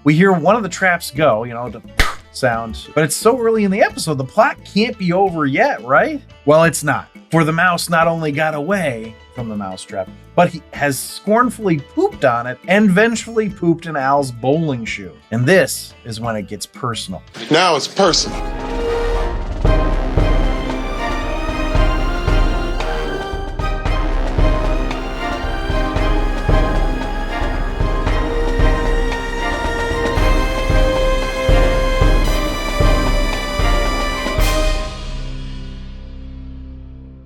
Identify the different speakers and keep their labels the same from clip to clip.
Speaker 1: We hear one of the traps go, the sound, but it's so early in the episode, the plot can't be over yet, right? Well, it's not. For the mouse not only got away from the mousetrap, but he has scornfully pooped on it and vengefully pooped in Al's bowling shoe. And this is when it gets personal.
Speaker 2: Now it's personal.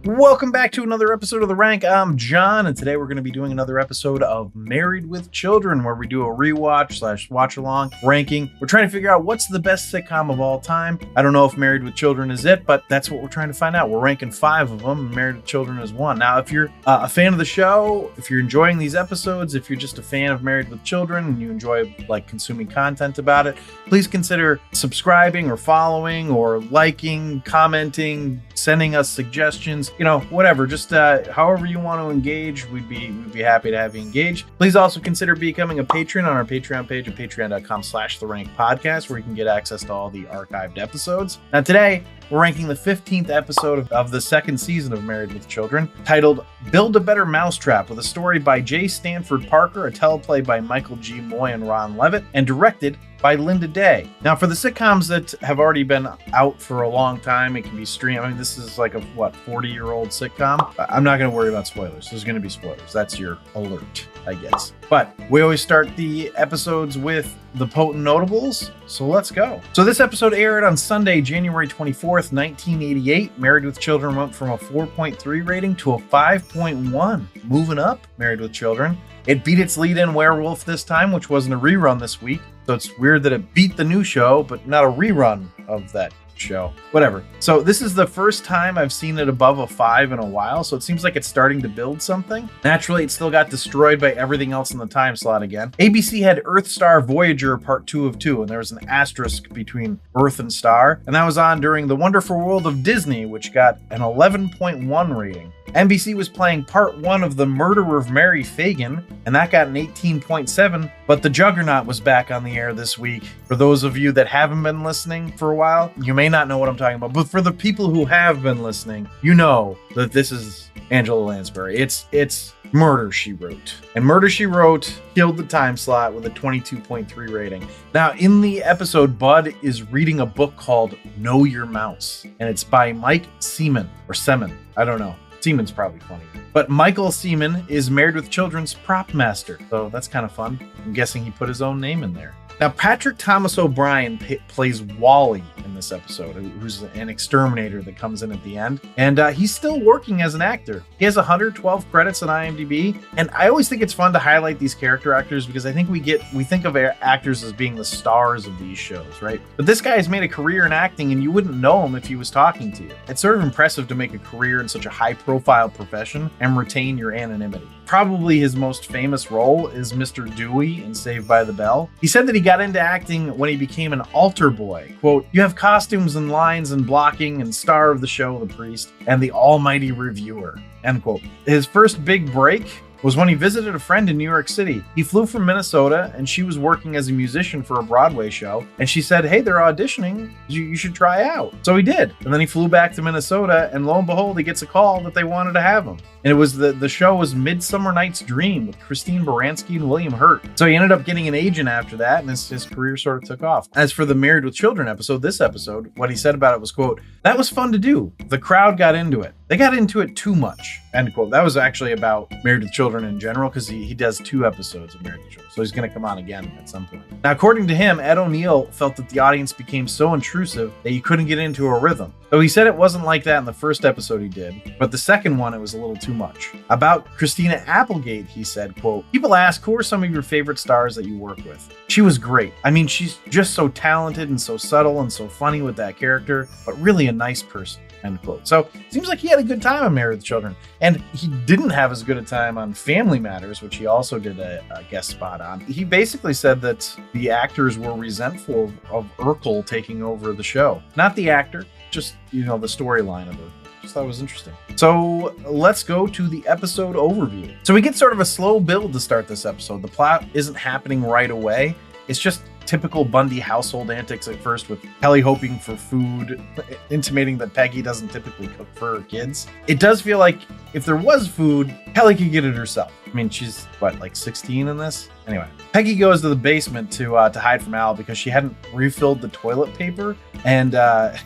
Speaker 1: Welcome back to another episode of The Rank. I'm John, and today we're going to be doing another episode of Married with Children, where we do a rewatch / watch along ranking. We're trying to figure out what's the best sitcom of all time. I don't know if Married with Children is it, but that's what we're trying to find out. We're ranking 5 of them, and Married with Children is 1. Now, if you're a fan of the show, if you're enjoying these episodes, if you're just a fan of Married with Children and you enjoy consuming content about it, please consider subscribing or following or liking, commenting, sending us suggestions, whatever, just however you want to engage, we'd be happy to have you engage. Please also consider becoming a patron on our Patreon page at patreon.com/TheRankPodcast, where you can get access to all the archived episodes. Now today, we're ranking the 15th episode of the 2nd season of Married with Children, titled Build a Better Mousetrap, with a story by J. Stanford Parker, a teleplay by Michael G. Moy and Ron Levitt, and directed by Linda Day. Now, for the sitcoms that have already been out for a long time, it can be streamed. I mean, this is like a 40-year-old sitcom. I'm not going to worry about spoilers. There's going to be spoilers. That's your alert, I guess. But we always start the episodes with the potent notables, so let's go. So this episode aired on Sunday, January 24th, 1988. Married with Children went from a 4.3 rating to a 5.1. Moving up, Married with Children. It beat its lead-in Werewolf this time, which wasn't a rerun this week. So it's weird that it beat the new show, but not a rerun of that show. Whatever. So this is the first time I've seen it above a 5 in a while, so it seems like it's starting to build something. Naturally, it still got destroyed by everything else in the time slot again. ABC had Earthstar Voyager Part 2 of 2, and there was an asterisk between Earth and Star, and that was on during The Wonderful World of Disney, which got an 11.1 rating. NBC was playing Part 1 of The Murder of Mary Fagan, and that got an 18.7, but The Juggernaut was back on the air this week. For those of you that haven't been listening for a while, you may not know what I'm talking about, but for the people who have been listening, you know that this is Angela Lansbury. It's Murder, She Wrote. And Murder, She Wrote killed the time slot with a 22.3 rating. Now, in the episode, Bud is reading a book called Know Your Mouse, and it's by Mike Seaman, or Seaman, I don't know. Seaman's probably funny. But Michael Seaman is Married with Children's prop master, so that's kind of fun. I'm guessing he put his own name in there. Now, Patrick Thomas O'Brien plays Wally in this episode, who's an exterminator that comes in at the end. And he's still working as an actor. He has 112 credits on IMDb. And I always think it's fun to highlight these character actors because I think we think of actors as being the stars of these shows, right? But this guy has made a career in acting and you wouldn't know him if he was talking to you. It's sort of impressive to make a career in such a high-profile profession and retain your anonymity. Probably his most famous role is Mr. Dewey in Saved by the Bell. He said that he got into acting when he became an altar boy. Quote, "You have costumes and lines and blocking and star of the show, the priest, and the almighty reviewer." End quote. His first big break was when he visited a friend in New York City. He flew from Minnesota and she was working as a musician for a Broadway show. And she said, "Hey, they're auditioning. You should try out." So he did. And then he flew back to Minnesota and lo and behold, he gets a call that they wanted to have him. And it was the show was Midsummer Night's Dream with Christine Baranski and William Hurt. So he ended up getting an agent after that, and his career sort of took off. As for the Married with Children episode, this episode, what he said about it was, quote, "That was fun to do. The crowd got into it. They got into it too much." End quote. That was actually about Married with Children in general, because he does 2 episodes of Married with Children. So he's going to come on again at some point. Now, according to him, Ed O'Neill felt that the audience became so intrusive that you couldn't get into a rhythm. So he said it wasn't like that in the first episode he did, but the second one, it was a little too much. About Christina Applegate, he said, quote, "People ask, who are some of your favorite stars that you work with? She was great. I mean, she's just so talented and so subtle and so funny with that character, but really a nice person." End quote. So it seems like he had a good time on Married with Children. And he didn't have as good a time on Family Matters, which he also did a guest spot on. He basically said that the actors were resentful of Urkel taking over the show. Not the actor, just, the storyline of it. Just thought it was interesting. So let's go to the episode overview. So we get sort of a slow build to start this episode. The plot isn't happening right away. It's just typical Bundy household antics at first, with Kelly hoping for food, intimating that Peggy doesn't typically cook for her kids. It does feel like if there was food, Kelly could get it herself. I mean, she's what, like 16 in this? Anyway, Peggy goes to the basement to hide from Al because she hadn't refilled the toilet paper, and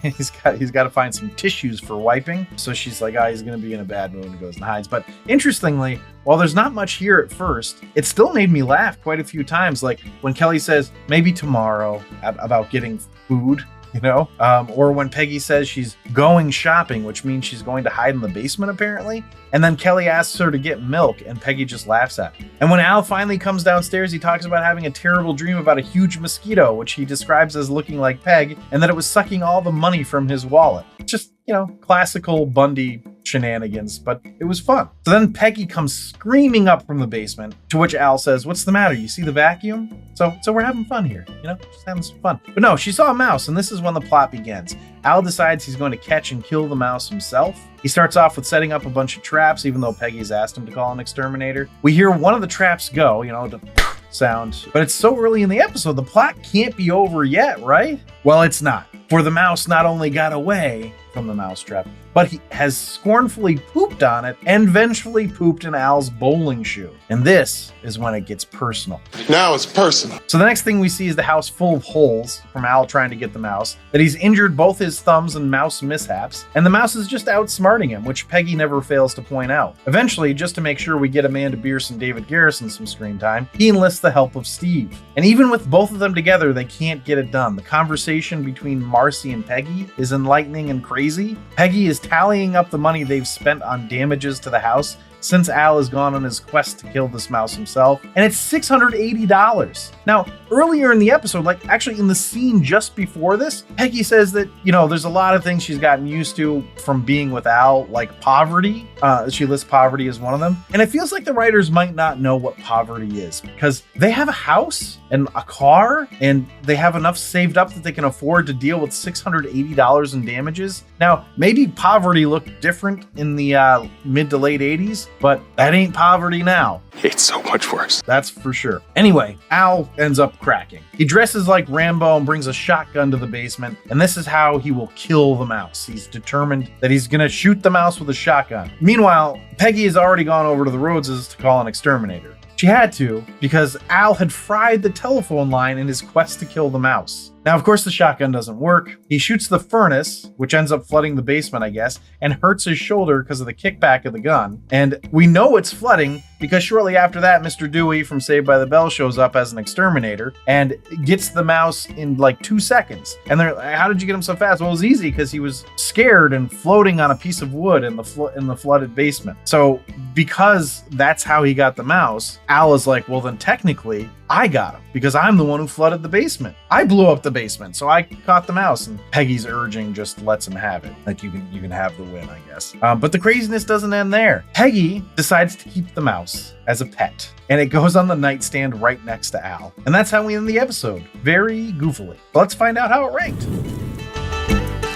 Speaker 1: he's got to find some tissues for wiping. So she's like, he's gonna be in a bad mood, and goes and hides. But interestingly, while there's not much here at first, it still made me laugh quite a few times. Like when Kelly says maybe tomorrow about getting food, or when Peggy says she's going shopping, which means she's going to hide in the basement apparently. And then Kelly asks her to get milk, and Peggy just laughs at her. And when Al finally comes downstairs, he talks about having a terrible dream about a huge mosquito, which he describes as looking like Peg, and that it was sucking all the money from his wallet. Just, classical Bundy shenanigans, but it was fun. So then Peggy comes screaming up from the basement, to which Al says, "What's the matter? You see the vacuum?" So we're having fun here, just having some fun. But no, she saw a mouse, and this is when the plot begins. Al decides he's going to catch and kill the mouse himself. He starts off with setting up a bunch of traps, even though Peggy's asked him to call an exterminator. We hear one of the traps go, the sound, but it's so early in the episode, the plot can't be over yet, right? Well, it's not. For the mouse not only got away from the mousetrap, but he has scornfully pooped on it and vengefully pooped in Al's bowling shoe. And this is when it gets personal.
Speaker 2: Now it's personal.
Speaker 1: So the next thing we see is the house full of holes from Al trying to get the mouse, that he's injured both his thumbs and mouse mishaps, and the mouse is just outsmarting him, which Peggy never fails to point out. Eventually, just to make sure we get Amanda Bierce and David Garrison some screen time, he enlists the help of Steve. And even with both of them together, they can't get it done. The conversation between Marcy and Peggy is enlightening and crazy. Peggy is tallying up the money they've spent on damages to the house since Al has gone on his quest to kill this mouse himself, and it's $680. Now, earlier in the episode, actually in the scene just before this, Peggy says that, there's a lot of things she's gotten used to from being with Al, like poverty. She lists poverty as one of them. And it feels like the writers might not know what poverty is, because they have a house and a car, and they have enough saved up that they can afford to deal with $680 in damages. Now, maybe poverty looked different in the mid to late 80s, but that ain't poverty now.
Speaker 2: It's so much worse.
Speaker 1: That's for sure. Anyway, Al ends up cracking. He dresses like Rambo and brings a shotgun to the basement, and this is how he will kill the mouse. He's determined that he's gonna shoot the mouse with a shotgun. Meanwhile, Peggy has already gone over to the Rhodeses to call an exterminator. She had to, because Al had fried the telephone line in his quest to kill the mouse. Now, of course, the shotgun doesn't work. He shoots the furnace, which ends up flooding the basement, I guess, and hurts his shoulder because of the kickback of the gun. And we know it's flooding because shortly after that, Mr. Dewey from Saved by the Bell shows up as an exterminator and gets the mouse in like 2 seconds. And they're like, "How did you get him so fast?" Well, it was easy because he was scared and floating on a piece of wood in the flooded basement. So because that's how he got the mouse, Al is like, well, then technically I got him because I'm the one who flooded the basement. I blew up the basement, so I caught the mouse. And Peggy's urging just lets him have it. Like you can have the win, I guess. But the craziness doesn't end there. Peggy decides to keep the mouse as a pet, and it goes on the nightstand right next to Al. And that's how we end the episode, very goofily. Let's find out how it ranked.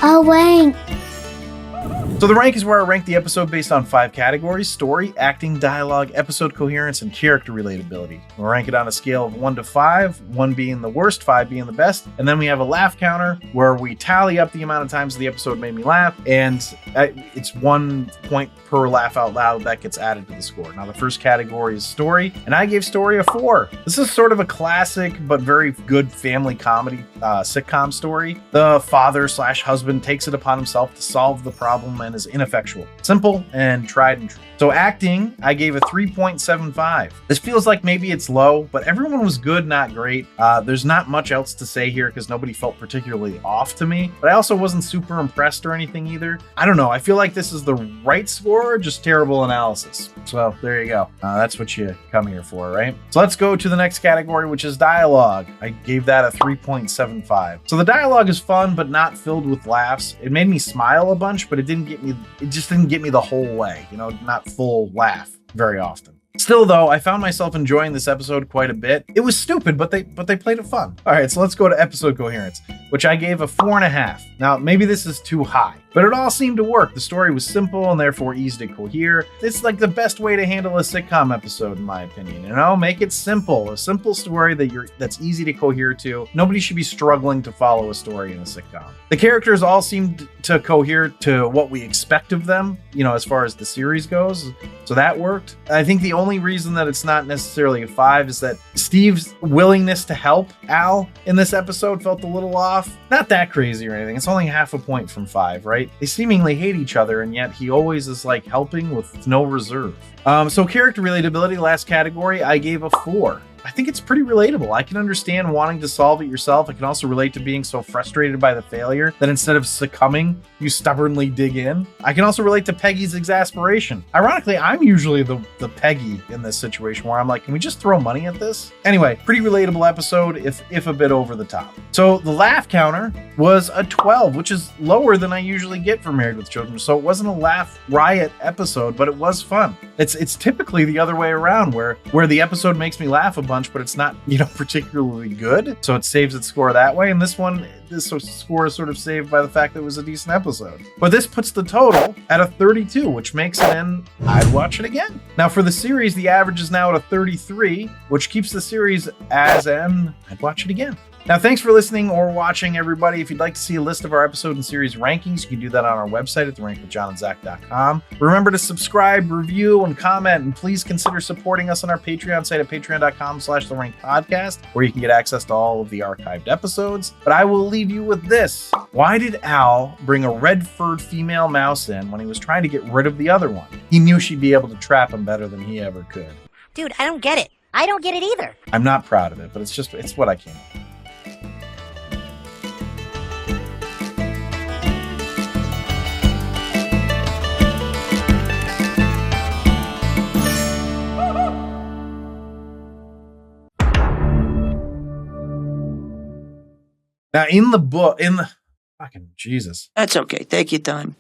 Speaker 3: A rank.
Speaker 1: So the rank is where I rank the episode based on 5 categories: story, acting, dialogue, episode coherence, and character relatability. We'll rank it on a scale of 1 to 5, 1 being the worst, 5 being the best. And then we have a laugh counter where we tally up the amount of times the episode made me laugh, and it's 1 point per laugh out loud that gets added to the score. Now the first category is story, and I gave story a 4. This is sort of a classic but very good family comedy sitcom story. The father/husband takes it upon himself to solve the problem and is ineffectual. Simple and tried and true. So acting, I gave a 3.75. This feels like maybe it's low, but everyone was good, not great. There's not much else to say here because nobody felt particularly off to me, but I also wasn't super impressed or anything either. I don't know. I feel like this is the right score, just terrible analysis. So there you go. That's what you come here for, right? So let's go to the next category, which is dialogue. I gave that a 3.75. So the dialogue is fun, but not filled with laughs. It made me smile a bunch, but it just didn't get me the whole way, not full laugh very often. Still though, I found myself enjoying this episode quite a bit. It was stupid, but they played it fun. All right, so let's go to episode coherence, which I gave a 4.5. Now, maybe this is too high. But it all seemed to work. The story was simple and therefore easy to cohere. It's like the best way to handle a sitcom episode, in my opinion. Make it simple. A simple story that's easy to cohere to. Nobody should be struggling to follow a story in a sitcom. The characters all seemed to cohere to what we expect of them, as far as the series goes. So that worked. I think the only reason that it's not necessarily a 5 is that Steve's willingness to help Al in this episode felt a little off. Not that crazy or anything. It's only half a point from 5, right? They seemingly hate each other, and yet he always is like helping with no reserve. So character relatability, last category, I gave a 4. I think it's pretty relatable. I can understand wanting to solve it yourself. I can also relate to being so frustrated by the failure that instead of succumbing, you stubbornly dig in. I can also relate to Peggy's exasperation. Ironically, I'm usually the Peggy in this situation where I'm like, can we just throw money at this? Anyway, pretty relatable episode, if a bit over the top. So the laugh counter was a 12, which is lower than I usually get for Married with Children. So it wasn't a laugh riot episode, but it was fun. It's typically the other way around where the episode makes me laugh a bunch, but it's not, particularly good. So it saves its score that way. And this score is sort of saved by the fact that it was a decent episode. But this puts the total at a 32, which makes it an I'd watch it again. Now for the series, the average is now at a 33, which keeps the series as an I'd watch it again. Now, thanks for listening or watching, everybody. If you'd like to see a list of our episode and series rankings, you can do that on our website at therankingwithjohnandzach.com. Remember to subscribe, review, and comment, and please consider supporting us on our Patreon site at patreon.com/therankpodcast, where you can get access to all of the archived episodes. But I will leave you with this. Why did Al bring a red-furred female mouse in when he was trying to get rid of the other one? He knew she'd be able to trap him better than he ever could.
Speaker 4: Dude, I don't get it. I don't get it either.
Speaker 1: I'm not proud of it, but it's what I came up with. Now, in the fucking Jesus.
Speaker 5: That's okay. Take your time.